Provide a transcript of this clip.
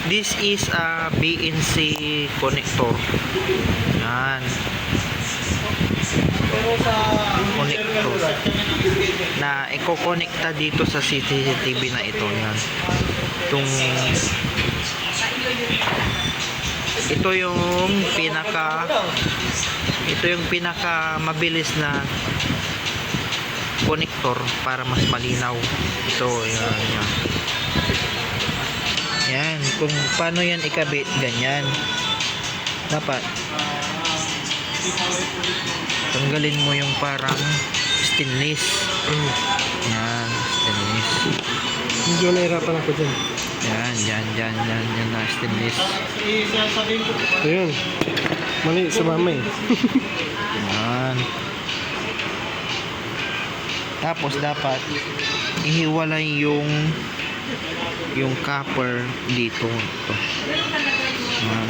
This is a BNC connector. Yan. Connector na i-connecta dito sa CCTV na ito. Yan. Ito yung pinaka mabilis na connector para mas malinaw. Ito, yan. Yan, kung paano yan ikabit, ganyan. Dapat tanggalin mo yung parang stainless. Yan, stainless. Medyo nahirapan ako dyan. Yan na stainless. Ayun. Mali, sumama eh. Yan. Tapos dapat ihiwalay yung copper dito. Ito. Yan.